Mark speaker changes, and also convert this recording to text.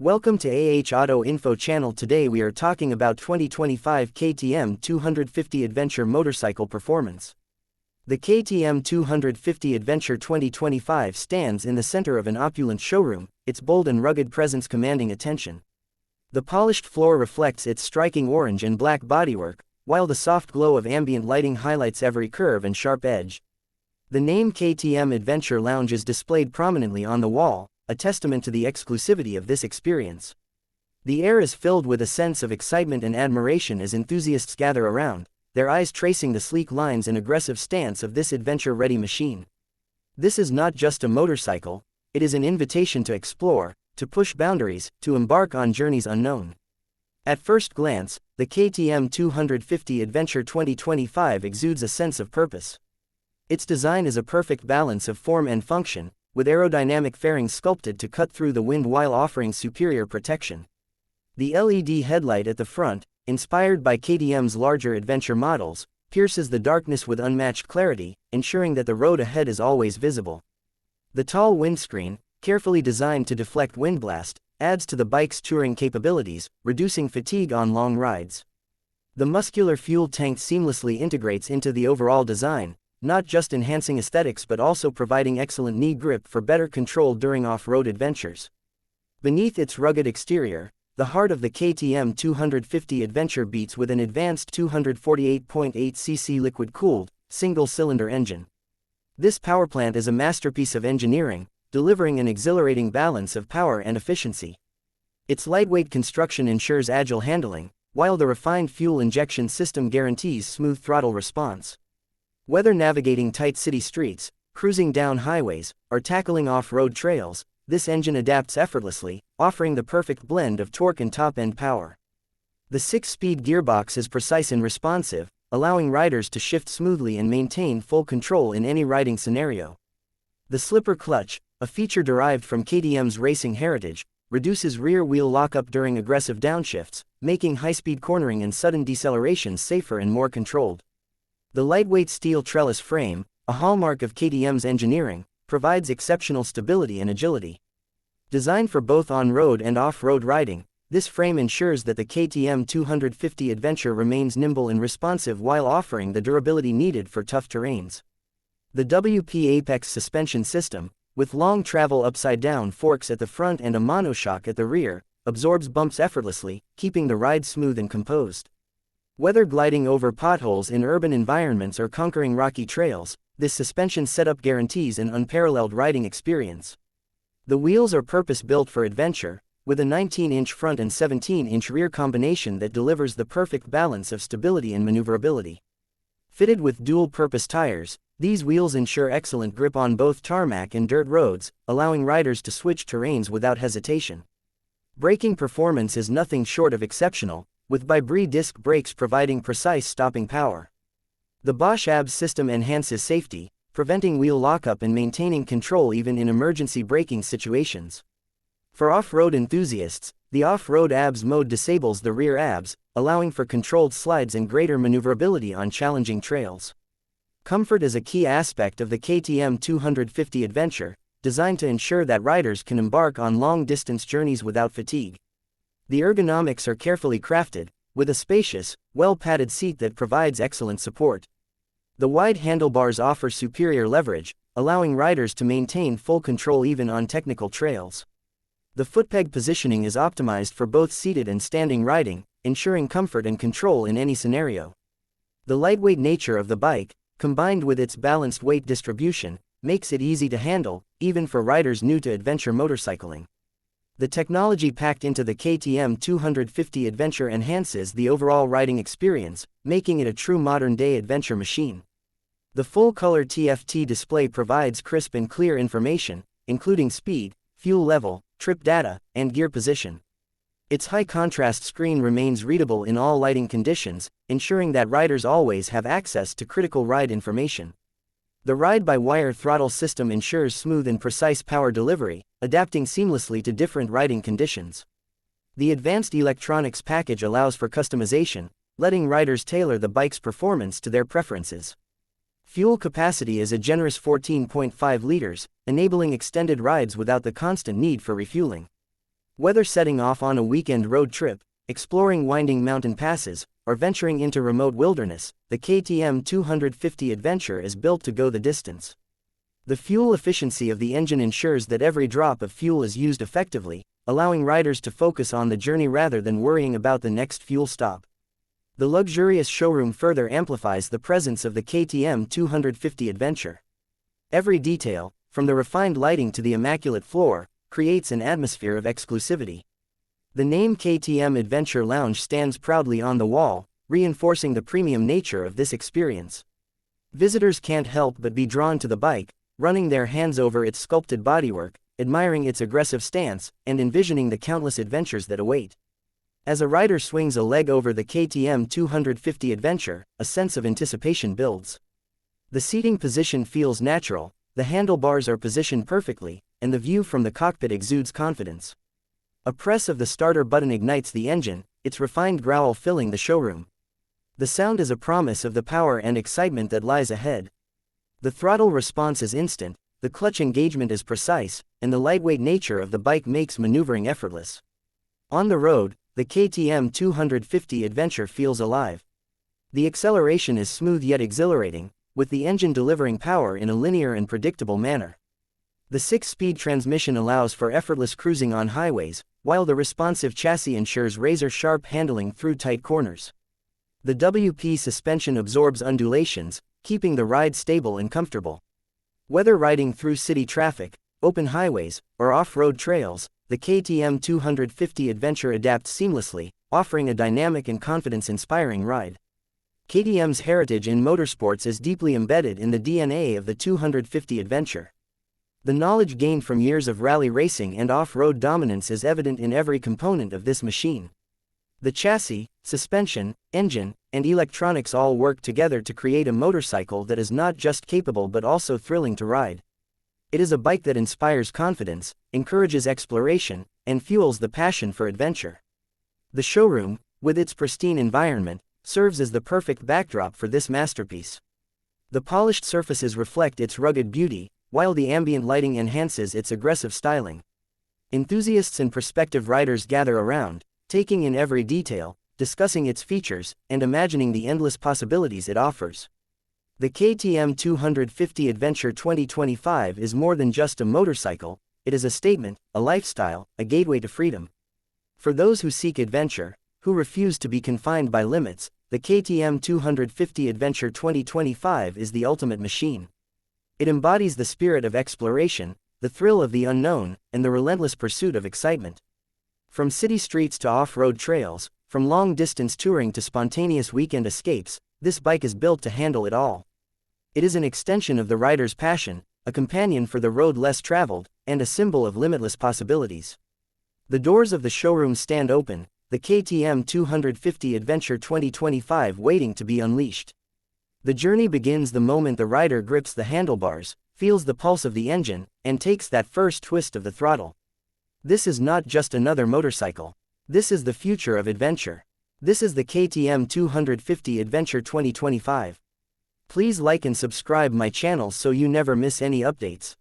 Speaker 1: Welcome to Auto Info channel. Today we are talking about 2025 KTM 250 Adventure motorcycle performance. The KTM 250 Adventure 2025 stands in the center of an opulent showroom, its bold and rugged presence commanding attention. The polished floor reflects its striking orange and black bodywork, while the soft glow of ambient lighting highlights every curve and sharp edge. The name KTM Adventure Lounge is displayed prominently on the wall, a testament to the exclusivity of this experience. The air is filled with a sense of excitement and admiration as enthusiasts gather around, their eyes tracing the sleek lines and aggressive stance of this adventure-ready machine. This is not just a motorcycle, it is an invitation to explore, to push boundaries, to embark on journeys unknown. At first glance, the KTM 250 Adventure 2025 exudes a sense of purpose. Its design is a perfect balance of form and function, with aerodynamic fairings sculpted to cut through the wind while offering superior protection. The LED headlight at the front, inspired by KTM's larger adventure models, pierces the darkness with unmatched clarity, ensuring that the road ahead is always visible. The tall windscreen, carefully designed to deflect wind blast, adds to the bike's touring capabilities, reducing fatigue on long rides. The muscular fuel tank seamlessly integrates into the overall design, not just enhancing aesthetics but also providing excellent knee grip for better control during off-road adventures. Beneath its rugged exterior, the heart of the KTM 250 Adventure beats with an advanced 248.8cc liquid-cooled, single-cylinder engine. This powerplant is a masterpiece of engineering, delivering an exhilarating balance of power and efficiency. Its lightweight construction ensures agile handling, while the refined fuel injection system guarantees smooth throttle response. Whether navigating tight city streets, cruising down highways, or tackling off-road trails, this engine adapts effortlessly, offering the perfect blend of torque and top-end power. The 6-speed gearbox is precise and responsive, allowing riders to shift smoothly and maintain full control in any riding scenario. The slipper clutch, a feature derived from KTM's racing heritage, reduces rear-wheel lockup during aggressive downshifts, making high-speed cornering and sudden decelerations safer and more controlled. The lightweight steel trellis frame, a hallmark of KTM's engineering, provides exceptional stability and agility. Designed for both on-road and off-road riding, this frame ensures that the KTM 250 Adventure remains nimble and responsive while offering the durability needed for tough terrains. The WP Apex suspension system, with long travel upside-down forks at the front and a monoshock at the rear, absorbs bumps effortlessly, keeping the ride smooth and composed. Whether gliding over potholes in urban environments or conquering rocky trails, this suspension setup guarantees an unparalleled riding experience. The wheels are purpose-built for adventure, with a 19-inch front and 17-inch rear combination that delivers the perfect balance of stability and maneuverability. Fitted with dual-purpose tires, these wheels ensure excellent grip on both tarmac and dirt roads, allowing riders to switch terrains without hesitation. Braking performance is nothing short of exceptional, with bi-bree disc brakes providing precise stopping power. The Bosch ABS system enhances safety, preventing wheel lockup and maintaining control even in emergency braking situations. For off-road enthusiasts, the off-road ABS mode disables the rear ABS, allowing for controlled slides and greater maneuverability on challenging trails. Comfort is a key aspect of the KTM 250 Adventure, designed to ensure that riders can embark on long-distance journeys without fatigue. The ergonomics are carefully crafted, with a spacious, well-padded seat that provides excellent support. The wide handlebars offer superior leverage, allowing riders to maintain full control even on technical trails. The footpeg positioning is optimized for both seated and standing riding, ensuring comfort and control in any scenario. The lightweight nature of the bike, combined with its balanced weight distribution, makes it easy to handle, even for riders new to adventure motorcycling. The technology packed into the KTM 250 Adventure enhances the overall riding experience, making it a true modern-day adventure machine. The full-color TFT display provides crisp and clear information, including speed, fuel level, trip data, and gear position. Its high-contrast screen remains readable in all lighting conditions, ensuring that riders always have access to critical ride information. The ride-by-wire throttle system ensures smooth and precise power delivery, adapting seamlessly to different riding conditions. The advanced electronics package allows for customization, letting riders tailor the bike's performance to their preferences. Fuel capacity is a generous 14.5 liters, enabling extended rides without the constant need for refueling. Whether setting off on a weekend road trip, exploring winding mountain passes, or venturing into remote wilderness, the KTM 250 Adventure is built to go the distance. The fuel efficiency of the engine ensures that every drop of fuel is used effectively, allowing riders to focus on the journey rather than worrying about the next fuel stop. The luxurious showroom further amplifies the presence of the KTM 250 Adventure. Every detail, from the refined lighting to the immaculate floor, creates an atmosphere of exclusivity. The name KTM Adventure Lounge stands proudly on the wall, reinforcing the premium nature of this experience. Visitors can't help but be drawn to the bike, running their hands over its sculpted bodywork, admiring its aggressive stance, and envisioning the countless adventures that await. As a rider swings a leg over the KTM 250 Adventure, a sense of anticipation builds. The seating position feels natural, the handlebars are positioned perfectly, and the view from the cockpit exudes confidence. A press of the starter button ignites the engine, its refined growl filling the showroom. The sound is a promise of the power and excitement that lies ahead. The throttle response is instant, the clutch engagement is precise, and the lightweight nature of the bike makes maneuvering effortless. On the road, the KTM 250 Adventure feels alive. The acceleration is smooth yet exhilarating, with the engine delivering power in a linear and predictable manner. The 6-speed transmission allows for effortless cruising on highways, while the responsive chassis ensures razor-sharp handling through tight corners. The WP suspension absorbs undulations, keeping the ride stable and comfortable. Whether riding through city traffic, open highways, or off-road trails, the KTM 250 Adventure adapts seamlessly, offering a dynamic and confidence-inspiring ride. KTM's heritage in motorsports is deeply embedded in the DNA of the 250 Adventure. The knowledge gained from years of rally racing and off-road dominance is evident in every component of this machine. The chassis, suspension, engine, and electronics all work together to create a motorcycle that is not just capable but also thrilling to ride. It is a bike that inspires confidence, encourages exploration, and fuels the passion for adventure. The showroom, with its pristine environment, serves as the perfect backdrop for this masterpiece. The polished surfaces reflect its rugged beauty, while the ambient lighting enhances its aggressive styling. Enthusiasts and prospective riders gather around, taking in every detail, discussing its features, and imagining the endless possibilities it offers. The KTM 250 Adventure 2025 is more than just a motorcycle, it is a statement, a lifestyle, a gateway to freedom. For those who seek adventure, who refuse to be confined by limits, the KTM 250 Adventure 2025 is the ultimate machine. It embodies the spirit of exploration, the thrill of the unknown, and the relentless pursuit of excitement. From city streets to off-road trails, from long-distance touring to spontaneous weekend escapes, this bike is built to handle it all. It is an extension of the rider's passion, a companion for the road less traveled, and a symbol of limitless possibilities. The doors of the showroom stand open, the KTM 250 Adventure 2025 waiting to be unleashed. The journey begins the moment the rider grips the handlebars, feels the pulse of the engine, and takes that first twist of the throttle. This is not just another motorcycle. This is the future of adventure. This is the KTM 250 Adventure 2025. Please like and subscribe my channel so you never miss any updates.